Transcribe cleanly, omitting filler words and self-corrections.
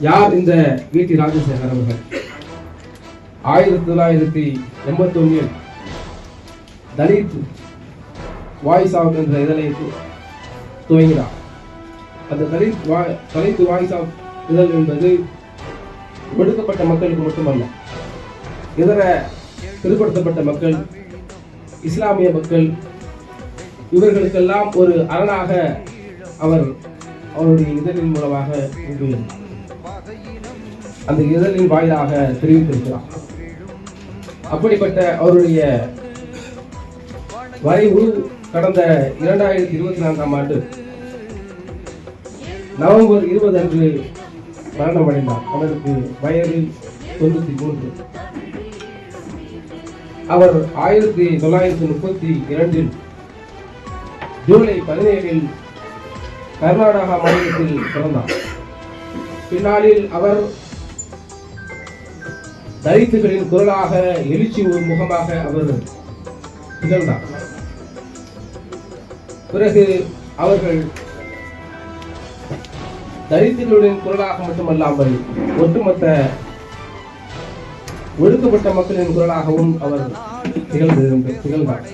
யார் இந்த வி.டி. ராஜசேகர் அவர்கள்? 1981 தலித் வாய்ஸ் ஆஃப் என்ற இதழை துவங்கினார். அந்த தலித் வாய்ஸ் ஆஃப் இதழ் என்பது ஒடுக்கப்பட்ட மக்களுக்கு மட்டுமல்ல, இதர பிற்படுத்தப்பட்ட மக்கள், இஸ்லாமிய மக்கள், இவர்களுக்கெல்லாம் ஒரு அரணாக அவருடைய இதழின் மூலமாக அந்த இதழின் வாயிலாக தெரிவித்திருக்கிறார். அப்படிப்பட்ட அவருடைய வரைவு கடந்த 2024ஆம் ஆண்டு நவம்பர் 20 அன்று மரணமடைந்தார். அவருக்கு வயது 93. அவர் 1932 ஜூலை 17 கர்நாடகா மாநிலத்தில் பிறந்தார். பின்னாளில் அவர் தலித்துகளின் குரலாக, எழுச்சி ஒரு முகமாக அவர் திகழ்ந்தார். பிறகு அவர்கள் தலித்துகளின் குரலாக மட்டுமல்லாமல் ஒட்டுமொத்த ஒடுக்கப்பட்ட மக்களின் குரலாகவும் அவர் திகழ்ந்தார்.